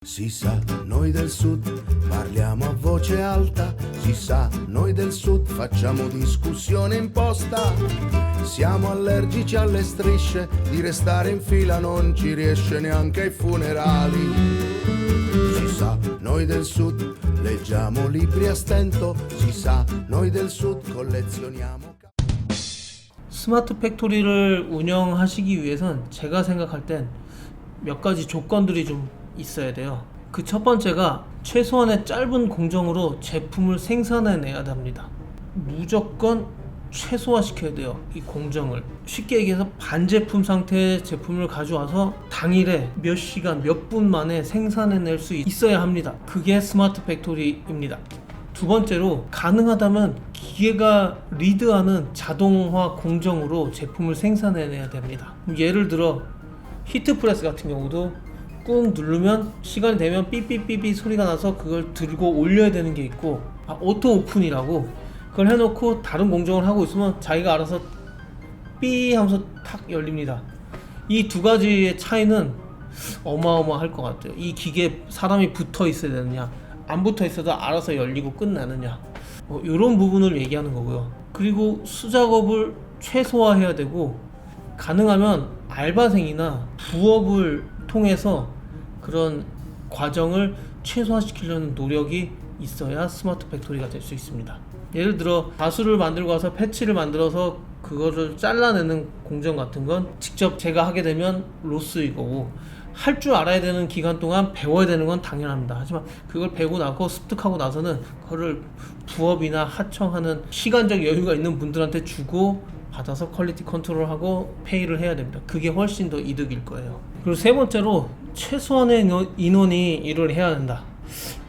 Si sa, noi del sud parliamo a voce alta, si sa, noi del sud facciamo discussione imposta. Siamo allergici alle strisce, di restare in fila non ci riesce neanche ai funerali. Si sa, noi del sud leggiamo libri a stento, si sa, noi del sud collezioniamo. 스마트 팩토리를 운영하시기 위해선 제가 생각할 땐 몇 가지 조건들이 좀 있어야 돼요. 그 첫 번째가 최소한의 짧은 공정으로 제품을 생산해내야 됩니다. 무조건 최소화시켜야 돼요, 이 공정을. 쉽게 얘기해서 반제품 상태의 제품을 가져와서 당일에 몇 시간, 몇 분 만에 생산해낼 수 있어야 합니다. 그게 스마트 팩토리입니다. 두 번째로 가능하다면 기계가 리드하는 자동화 공정으로 제품을 생산해내야 됩니다. 예를 들어 히트프레스 같은 경우도 꾹 누르면 시간이 되면 삐삐삐삐 소리가 나서 그걸 들고 올려야 되는 게 있고, 오토 오픈이라고 그걸 해놓고 다른 공정을 하고 있으면 자기가 알아서 삐 하면서 탁 열립니다. 이 두 가지의 차이는 어마어마할 것 같아요. 이 기계에 사람이 붙어 있어야 되느냐, 안 붙어 있어도 알아서 열리고 끝나느냐, 이런 부분을 얘기하는 거고요. 그리고 수작업을 최소화해야 되고, 가능하면 알바생이나 부업을 통해서 그런 과정을 최소화시키려는 노력이 있어야 스마트 팩토리가 될 수 있습니다. 예를 들어 가수를 만들고 와서 패치를 만들어서 그거를 잘라내는 공정 같은 건 직접 제가 하게 되면 로스인 거고, 할 줄 알아야 되는 기간 동안 배워야 되는 건 당연합니다. 하지만 그걸 배우고 나고 습득하고 나서는 그거를 부업이나 하청하는 시간적 여유가 있는 분들한테 주고 받아서 퀄리티 컨트롤하고 페이를 해야 됩니다. 그게 훨씬 더 이득일 거예요. 그리고 세 번째로 최소한의 인원이 일을 해야 된다.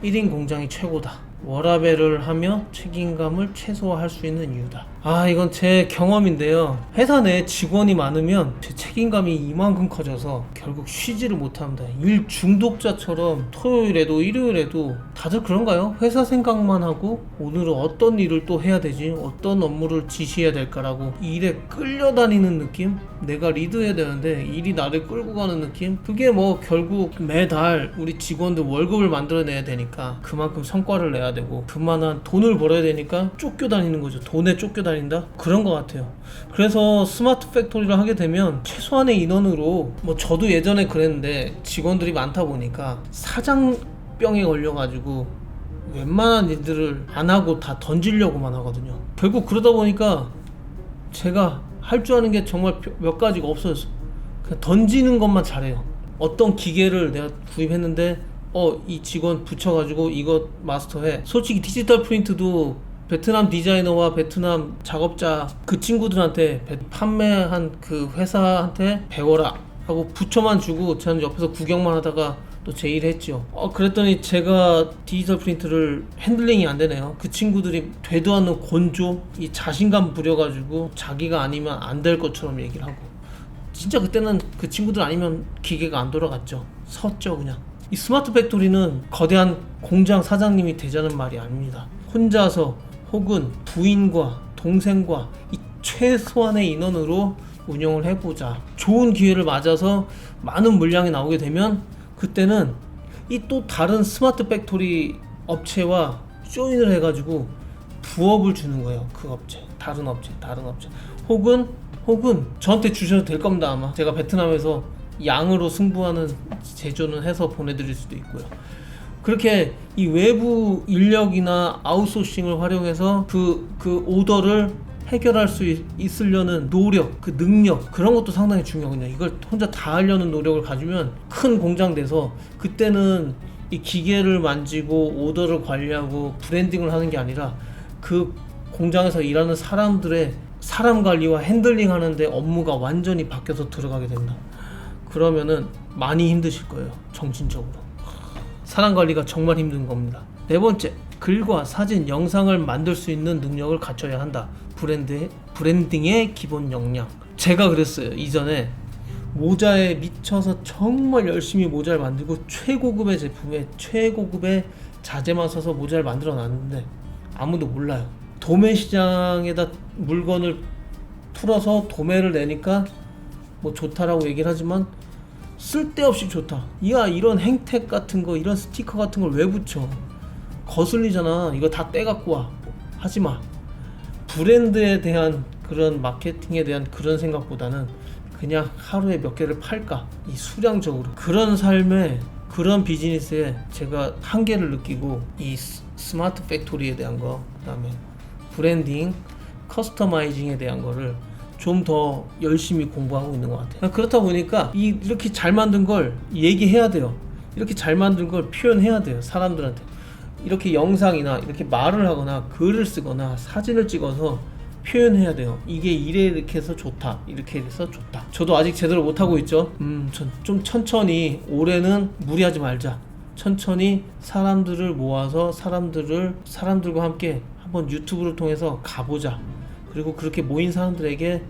1인 공장이 최고다. 워라밸을 하며 책임감을 최소화할 수 있는 이유다. 이건 제 경험인데요. 회사 내에 직원이 많으면 제 책임감이 이만큼 커져서 결국 쉬지를 못합니다. 일 중독자처럼 토요일에도 일요일에도 다들 그런가요? 회사 생각만 하고 오늘은 어떤 일을 또 해야 되지? 어떤 업무를 지시해야 될까라고 일에 끌려다니는 느낌? 내가 리드해야 되는데 일이 나를 끌고 가는 느낌? 그게 뭐 결국 매달 우리 직원들 월급을 만들어내야 되니까 그만큼 성과를 내야 되고 그만한 돈을 벌어야 되니까 쫓겨다니는 거죠. 돈에 쫓겨다닌다? 그런 것 같아요. 그래서 스마트 팩토리를 하게 되면 최소한의 인원으로, 저도 예전에 그랬는데 직원들이 많다 보니까 사장병에 걸려가지고 웬만한 일들을 안 하고 다 던지려고만 하거든요. 결국 그러다 보니까 제가 할 줄 아는 게 정말 몇 가지가 없어졌어. 그냥 던지는 것만 잘해요. 어떤 기계를 내가 구입했는데 이 직원 붙여가지고 이거 마스터해. 솔직히 디지털 프린트도 베트남 디자이너와 베트남 작업자 그 친구들한테 판매한 그 회사한테 배워라 하고 부처만 주고 저는 옆에서 구경만 하다가 또 제 일 했죠. 그랬더니 제가 디지털 프린트를 핸들링이 안 되네요. 그 친구들이 되도 않는 곤조, 이 자신감 부려가지고 자기가 아니면 안 될 것처럼 얘기를 하고, 진짜 그때는 그 친구들 아니면 기계가 안 돌아갔죠. 섰죠 그냥. 이 스마트 팩토리는 거대한 공장 사장님이 되자는 말이 아닙니다. 혼자서 혹은 부인과 동생과 이 최소한의 인원으로 운영을 해보자. 좋은 기회를 맞아서 많은 물량이 나오게 되면 그때는 이 또 다른 스마트 팩토리 업체와 조인을 해가지고 부업을 주는 거예요. 그 업체, 다른 업체. 혹은 저한테 주셔도 될 겁니다. 아마 제가 베트남에서 양으로 승부하는 제조는 해서 보내드릴 수도 있고요. 그렇게 이 외부 인력이나 아웃소싱을 활용해서 그 오더를 해결할 수 있으려는 노력, 그 능력, 그런 것도 상당히 중요하거든요. 이걸 혼자 다 하려는 노력을 가지면 큰 공장 돼서 그때는 이 기계를 만지고 오더를 관리하고 브랜딩을 하는 게 아니라 그 공장에서 일하는 사람들의 사람 관리와 핸들링 하는데 업무가 완전히 바뀌어서 들어가게 된다. 그러면은 많이 힘드실 거예요. 정신적으로. 사람 관리가 정말 힘든 겁니다. 네 번째, 글과 사진, 영상을 만들 수 있는 능력을 갖춰야 한다. 브랜딩의 기본 역량. 제가 그랬어요. 이전에 모자에 미쳐서 정말 열심히 모자를 만들고 최고급의 제품에 최고급의 자재만 써서 모자를 만들어 놨는데 아무도 몰라요. 도매 시장에다 물건을 풀어서 도매를 내니까 좋다라고 얘기를 하지만 쓸데없이 좋다. 야, 이런 행택 같은 거, 이런 스티커 같은 걸 왜 붙여? 거슬리잖아. 이거 다 떼갖고 와. 하지마. 브랜드에 대한 그런 마케팅에 대한 그런 생각보다는 그냥 하루에 몇 개를 팔까, 이 수량적으로. 그런 삶에, 그런 비즈니스에 제가 한계를 느끼고, 이 스마트 팩토리에 대한 거, 그 다음에 브랜딩, 커스터마이징에 대한 거를 좀 더 열심히 공부하고 있는 것 같아요. 그렇다 보니까 이렇게 잘 만든 걸 얘기해야 돼요. 이렇게 잘 만든 걸 표현해야 돼요, 사람들한테. 이렇게 영상이나 이렇게 말을 하거나 글을 쓰거나 사진을 찍어서 표현해야 돼요. 이게 이렇게 해서 좋다, 이렇게 해서 좋다. 저도 아직 제대로 못하고 있죠. 좀 천천히, 올해는 무리하지 말자. 천천히 사람들을 모아서 사람들과 함께 한번 유튜브를 통해서 가보자. 그리고 그렇게 모인 사람들에게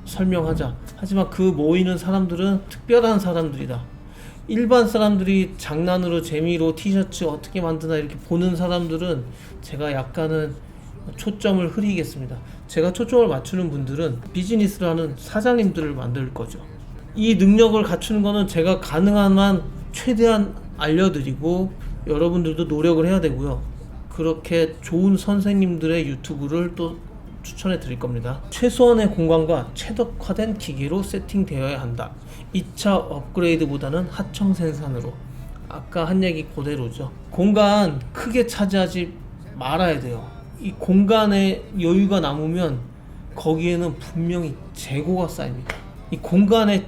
설명하자. 하지만 그 모이는 사람들은 특별한 사람들이다. 일반 사람들이 장난으로, 재미로 티셔츠 어떻게 만드나 이렇게 보는 사람들은 제가 약간은 초점을 흐리겠습니다. 제가 초점을 맞추는 분들은 비즈니스를 하는 사장님들을 만들 거죠. 이 능력을 갖추는 거는 제가 가능한 한 최대한 알려드리고, 여러분들도 노력을 해야 되고요. 그렇게 좋은 선생님들의 유튜브를 또 추천해 드릴 겁니다. 최소한의 공간과 최적화된 기계로 세팅되어야 한다. 2차 업그레이드보다는 하청 생산으로. 아까 한 얘기 그대로죠. 공간 크게 차지하지 말아야 돼요. 이 공간에 여유가 남으면 거기에는 분명히 재고가 쌓입니다. 이 공간에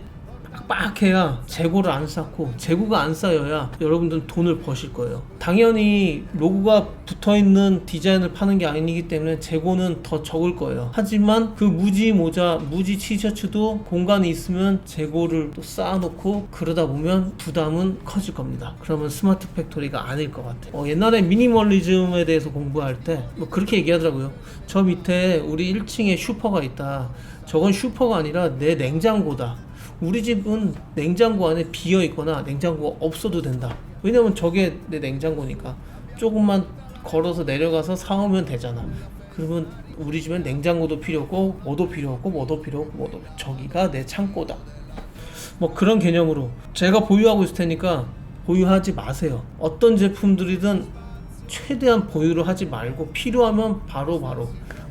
빡빡해야 재고를 안 쌓고, 재고가 안 쌓여야 여러분들은 돈을 버실 거예요. 당연히 로고가 붙어있는 디자인을 파는 게 아니기 때문에 재고는 더 적을 거예요. 하지만 그 무지 모자, 무지 티셔츠도 공간이 있으면 재고를 또 쌓아놓고, 그러다 보면 부담은 커질 겁니다. 그러면 스마트 팩토리가 아닐 것 같아요. 옛날에 미니멀리즘에 대해서 공부할 때 뭐 그렇게 얘기하더라고요. 저 밑에 우리 1층에 슈퍼가 있다. 저건 슈퍼가 아니라 내 냉장고다. 우리 집은 냉장고 안에 비어 있거나 냉장고가 없어도 된다. 왜냐면 저게 내 냉장고니까. 조금만 걸어서 내려가서 사오면 되잖아. 그러면 우리 집엔 냉장고도 필요 없고, 뭐도 필요 없고, 뭐도 필요 없고, 뭐도 필요 없고. 저기가 내 창고다. 뭐 그런 개념으로 제가 보유하고 있을 테니까 보유하지 마세요. 어떤 제품들이든 최대한 보유를 하지 말고, 필요하면 바로.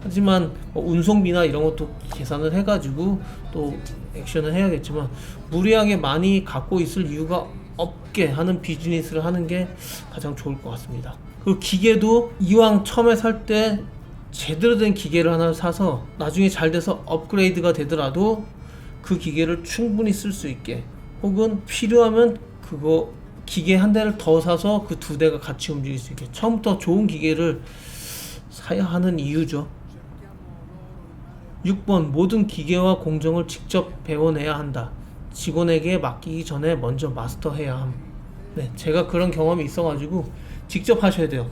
하지만 운송비나 이런 것도 계산을 해가지고 또 액션을 해야겠지만, 무리하게 많이 갖고 있을 이유가 없게 하는 비즈니스를 하는 게 가장 좋을 것 같습니다. 그 기계도 이왕 처음에 살 때 제대로 된 기계를 하나 사서 나중에 잘 돼서 업그레이드가 되더라도 그 기계를 충분히 쓸 수 있게, 혹은 필요하면 그거 기계 한 대를 더 사서 그 두 대가 같이 움직일 수 있게, 처음부터 좋은 기계를 사야 하는 이유죠. 6번, 모든 기계와 공정을 직접 배워내야 한다. 직원에게 맡기기 전에 먼저 마스터해야 함. 네, 제가 그런 경험이 있어가지고 직접 하셔야 돼요.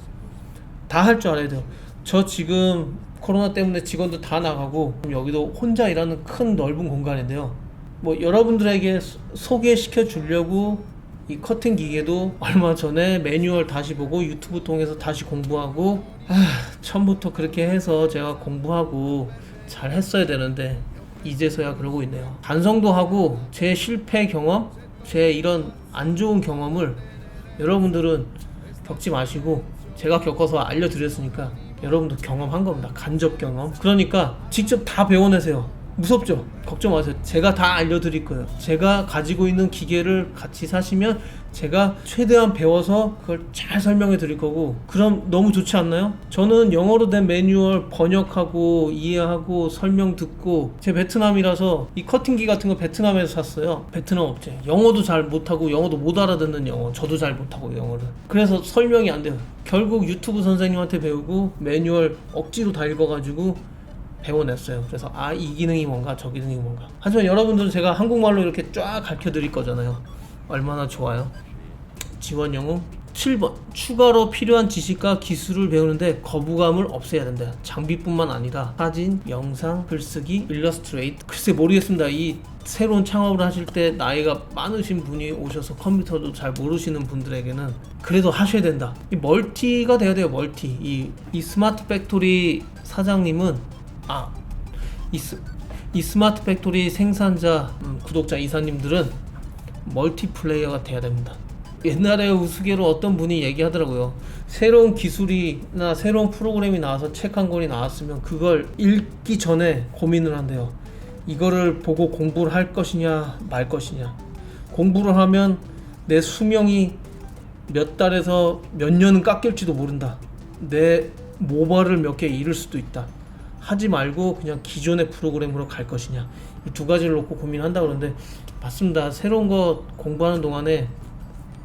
다 할 줄 알아야 돼요. 저 지금 코로나 때문에 직원들 다 나가고 여기도 혼자 일하는 큰 넓은 공간인데요. 뭐 여러분들에게 소개시켜 주려고 이 커팅 기계도 얼마 전에 매뉴얼 다시 보고 유튜브 통해서 다시 공부하고, 처음부터 그렇게 해서 제가 공부하고 잘 했어야 되는데 이제서야 그러고 있네요. 반성도 하고, 제 실패 경험, 제 이런 안 좋은 경험을 여러분들은 겪지 마시고, 제가 겪어서 알려드렸으니까 여러분도 경험한 겁니다. 간접 경험. 그러니까 직접 다 배워내세요. 무섭죠? 걱정 마세요. 제가 다 알려드릴 거예요. 제가 가지고 있는 기계를 같이 사시면 제가 최대한 배워서 그걸 잘 설명해 드릴 거고, 그럼 너무 좋지 않나요? 저는 영어로 된 매뉴얼 번역하고 이해하고 설명 듣고, 제 베트남이라서 이 커팅기 같은 거 베트남에서 샀어요. 베트남 업체. 영어도 잘 못하고, 영어도 못 알아듣는 영어. 저도 잘 못하고 영어를. 그래서 설명이 안 돼요. 결국 유튜브 선생님한테 배우고 매뉴얼 억지로 다 읽어가지고 배워냈어요. 그래서 이 기능이 뭔가, 저 기능이 뭔가. 하지만 여러분들은 제가 한국말로 이렇게 쫙 가르쳐 드릴 거잖아요. 얼마나 좋아요. 지원 영웅. 7번, 추가로 필요한 지식과 기술을 배우는데 거부감을 없애야 된다. 장비뿐만 아니라 사진, 영상, 글쓰기, 일러스트레이트. 글쎄 모르겠습니다. 이 새로운 창업을 하실 때 나이가 많으신 분이 오셔서 컴퓨터도 잘 모르시는 분들에게는 그래도 하셔야 된다. 이 멀티가 돼야 돼요. 멀티. 이 스마트 팩토리 사장님은 이 스마트 팩토리 생산자, 구독자, 이사님들은 멀티플레이어가 돼야 됩니다. 옛날에 우스개로 어떤 분이 얘기하더라고요. 새로운 기술이나 새로운 프로그램이 나와서 책 한 권이 나왔으면 그걸 읽기 전에 고민을 한대요. 이거를 보고 공부를 할 것이냐 말 것이냐. 공부를 하면 내 수명이 몇 달에서 몇 년은 깎일지도 모른다. 내 모발을 몇 개 잃을 수도 있다. 하지 말고 그냥 기존의 프로그램으로 갈 것이냐. 이 두 가지를 놓고 고민한다 그러는데 맞습니다. 새로운 거 공부하는 동안에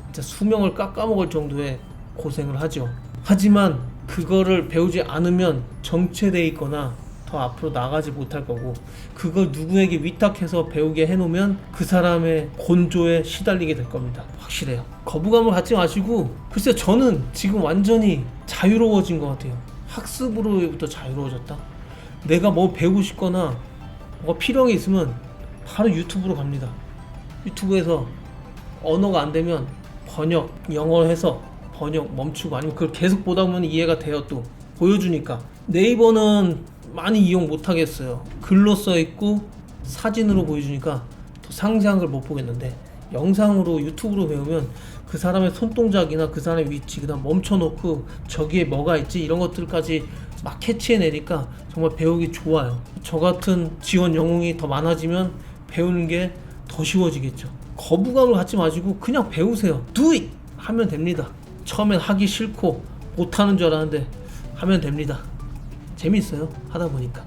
진짜 수명을 깎아먹을 정도의 고생을 하죠. 하지만 그거를 배우지 않으면 정체돼 있거나 더 앞으로 나가지 못할 거고, 그걸 누구에게 위탁해서 배우게 해놓으면 그 사람의 곤조에 시달리게 될 겁니다. 확실해요. 거부감을 갖지 마시고, 글쎄 저는 지금 완전히 자유로워진 것 같아요. 학습으로부터 자유로워졌다. 내가 뭐 배우고 싶거나 뭐가 필요한 게 있으면 바로 유튜브로 갑니다. 유튜브에서 언어가 안 되면 번역, 영어 해서 번역 멈추고, 아니면 그걸 계속 보다 보면 이해가 돼요. 또 보여주니까. 네이버는 많이 이용 못 하겠어요. 글로 써 있고 사진으로 보여주니까 더 상세한 걸 못 보겠는데, 영상으로 유튜브로 배우면 그 사람의 손동작이나 그 사람의 위치, 그다음 멈춰놓고 저기에 뭐가 있지 이런 것들까지 막 캐치해내니까 정말 배우기 좋아요. 저 같은 지원 영웅이 더 많아지면 배우는 게 더 쉬워지겠죠. 거부감을 갖지 마시고 그냥 배우세요. Do it! 하면 됩니다. 처음엔 하기 싫고 못하는 줄 알았는데 하면 됩니다. 재밌어요. 하다 보니까.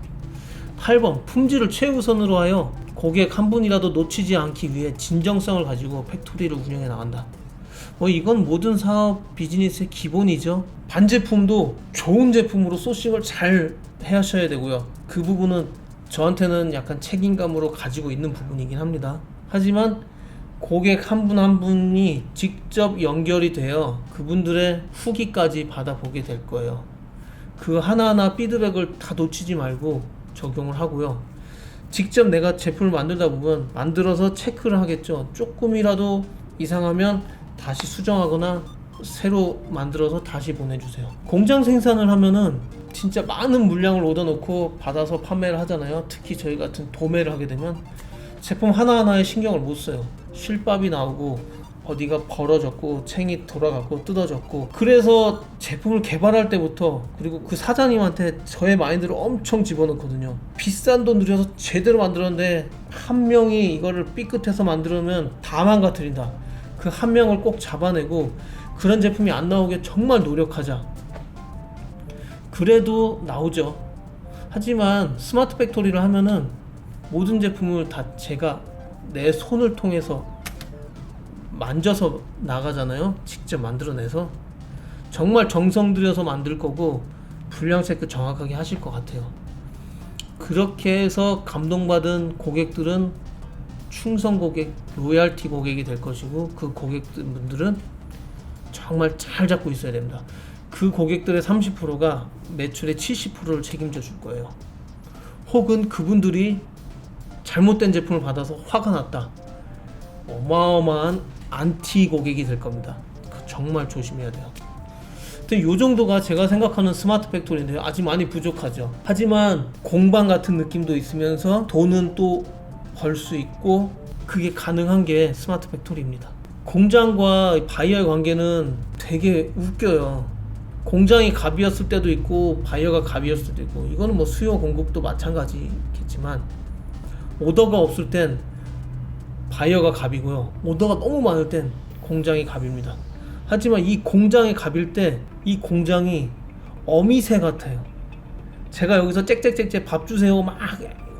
8번, 품질을 최우선으로 하여 고객 한 분이라도 놓치지 않기 위해 진정성을 가지고 팩토리를 운영해 나간다. 이건 모든 사업 비즈니스의 기본이죠. 반제품도 좋은 제품으로 소싱을 잘 하셔야 되고요. 그 부분은 저한테는 약간 책임감으로 가지고 있는 부분이긴 합니다. 하지만 고객 한 분 한 분이 직접 연결이 되어 그분들의 후기까지 받아보게 될 거예요. 그 하나하나 피드백을 다 놓치지 말고 적용을 하고요. 직접 내가 제품을 만들다 보면 만들어서 체크를 하겠죠. 조금이라도 이상하면 다시 수정하거나 새로 만들어서 다시 보내주세요. 공장 생산을 하면은 진짜 많은 물량을 얻어놓고 받아서 판매를 하잖아요. 특히 저희 같은 도매를 하게 되면 제품 하나하나에 신경을 못 써요. 실밥이 나오고 어디가 벌어졌고 챙이 돌아가고 뜯어졌고, 그래서 제품을 개발할 때부터, 그리고 그 사장님한테 저의 마인드를 엄청 집어넣거든요. 비싼 돈 들여서 제대로 만들었는데 한 명이 이거를 삐끗해서 만들면 다 망가뜨린다. 그 한 명을 꼭 잡아내고 그런 제품이 안 나오게 정말 노력하자. 그래도 나오죠. 하지만 스마트 팩토리를 하면은 모든 제품을 다 제가 내 손을 통해서 만져서 나가잖아요. 직접 만들어내서. 정말 정성 들여서 만들 거고 불량 체크 정확하게 하실 것 같아요. 그렇게 해서 감동받은 고객들은 충성 고객, 로얄티 고객이 될 것이고, 그 고객분들은 정말 잘 잡고 있어야 됩니다. 그 고객들의 30%가 매출의 70%를 책임져 줄 거예요. 혹은 그분들이 잘못된 제품을 받아서 화가 났다. 어마어마한 안티 고객이 될 겁니다. 정말 조심해야 돼요. 이 정도가 제가 생각하는 스마트 팩토리인데요. 아직 많이 부족하죠. 하지만 공방 같은 느낌도 있으면서 돈은 또 벌 수 있고, 그게 가능한 게 스마트 팩토리입니다. 공장과 바이어의 관계는 되게 웃겨요. 공장이 갑이었을 때도 있고 바이어가 갑이었을 때도 있고, 이거는 뭐 수요 공급도 마찬가지겠지만, 오더가 없을 땐 바이어가 갑이고요. 오더가 너무 많을 땐 공장이 갑입니다. 하지만 이 공장이 갑일 때 이 공장이 어미새 같아요. 제가 여기서 짹짹짹짹 밥 주세요 막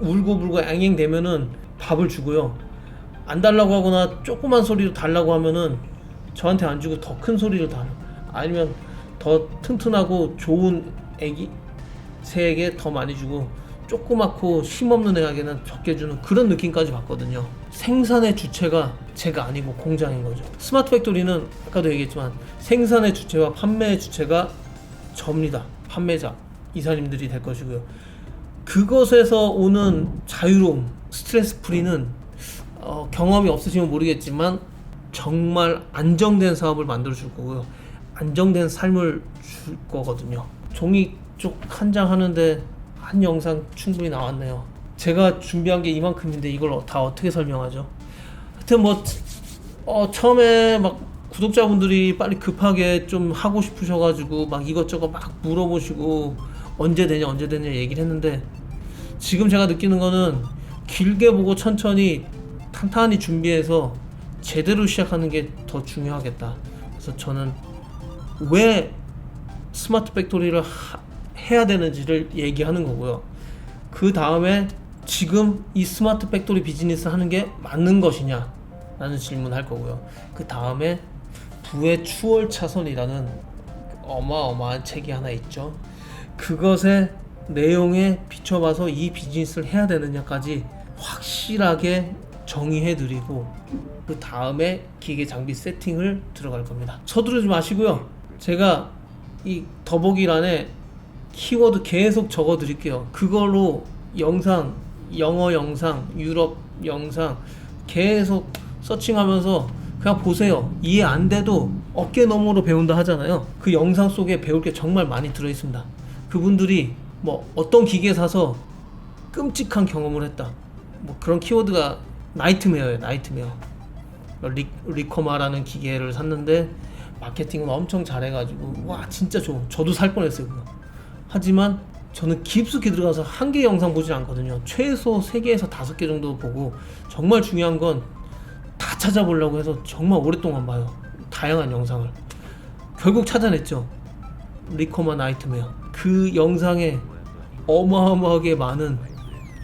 울고불고 앵앵 대면은 밥을 주고요. 안 달라고 하거나 조그만 소리로 달라고 하면은 저한테 안 주고 더 큰 소리로 달아요. 아니면 더 튼튼하고 좋은 애기 새에게 더 많이 주고, 조그맣고 힘없는 애에게는 적게 주는 그런 느낌까지 받거든요. 생산의 주체가 제가 아니고 공장인 거죠. 스마트 팩토리는 아까도 얘기했지만 생산의 주체와 판매의 주체가 접니다. 판매자, 이사님들이 될 것이고요. 그것에서 오는 자유로움, 스트레스 프리는 경험이 없으시면 모르겠지만 정말 안정된 사업을 만들어 줄 거고요. 안정된 삶을 줄 거거든요. 종이 쪽 한 장 하는데 한 영상 충분히 나왔네요. 제가 준비한 게 이만큼인데 이걸 다 어떻게 설명하죠? 하여튼 뭐 처음에 막 구독자분들이 빨리 급하게 좀 하고 싶으셔가지고 막 이것저것 막 물어보시고 언제 되냐 얘기를 했는데, 지금 제가 느끼는 거는 길게 보고 천천히 탄탄히 준비해서 제대로 시작하는 게 더 중요하겠다. 그래서 저는 왜 스마트 팩토리를 해야 되는지를 얘기하는 거고요. 그 다음에 지금 이 스마트 팩토리 비즈니스 하는 게 맞는 것이냐 라는 질문할 거고요. 그 다음에 부의 추월차선이라는 어마어마한 책이 하나 있죠. 그것의 내용에 비춰봐서 이 비즈니스를 해야 되느냐까지 확실하게 정의해드리고, 그 다음에 기계 장비 세팅을 들어갈 겁니다. 서두르지 마시고요. 제가 이 더보기란에 키워드 계속 적어 드릴게요. 그걸로 영상, 영어 영상, 유럽 영상 계속 서칭하면서 그냥 보세요. 이해 안 돼도 어깨 너머로 배운다 하잖아요. 그 영상 속에 배울 게 정말 많이 들어 있습니다. 그분들이 뭐 어떤 기계 사서 끔찍한 경험을 했다, 뭐 그런 키워드가 나이트메어예요. 나이트메어. 리코마라는 기계를 샀는데 마케팅은 엄청 잘해가지고 와 진짜 좋아, 저도 살 뻔했어요 그거. 하지만 저는 깊숙이 들어가서 한 개 영상 보지 않거든요. 최소 3개에서 5개 정도 보고, 정말 중요한 건 다 찾아보려고 해서 정말 오랫동안 봐요. 다양한 영상을. 결국 찾아냈죠. 리코마 나이트메어. 그 영상에 어마어마하게 많은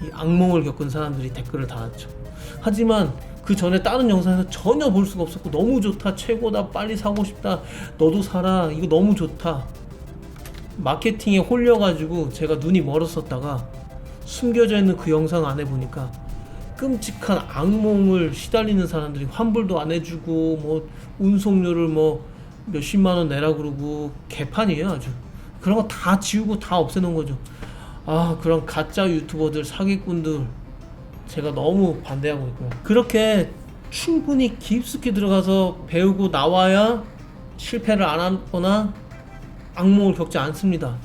이 악몽을 겪은 사람들이 댓글을 달았죠. 하지만 그 전에 다른 영상에서 전혀 볼 수가 없었고, 너무 좋다, 최고다, 빨리 사고 싶다, 너도 사라, 이거 너무 좋다, 마케팅에 홀려가지고 제가 눈이 멀었었다가 숨겨져 있는 그 영상 안에 보니까 끔찍한 악몽을 시달리는 사람들이 환불도 안 해주고 뭐 운송료를 뭐 몇십만원 내라 그러고 개판이에요 아주. 그런 거 다 지우고 다 없애놓은 거죠. 그런 가짜 유튜버들, 사기꾼들 제가 너무 반대하고 있고요. 그렇게 충분히 깊숙이 들어가서 배우고 나와야 실패를 안 하거나 악몽을 겪지 않습니다.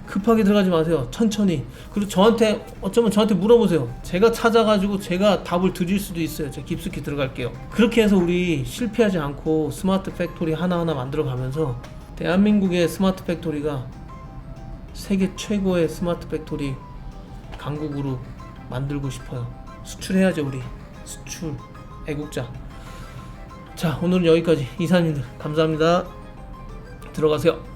급하게 들어가지 마세요. 천천히. 그리고 어쩌면 저한테 물어보세요. 제가 찾아가지고 제가 답을 드릴 수도 있어요. 제가 깊숙이 들어갈게요. 그렇게 해서 우리 실패하지 않고 스마트 팩토리 하나하나 만들어 가면서 대한민국의 스마트 팩토리가 세계 최고의 스마트 팩토리 강국으로 만들고 싶어요. 수출해야죠. 우리 수출 애국자. 자, 오늘은 여기까지. 이사님들 감사합니다. 들어가세요.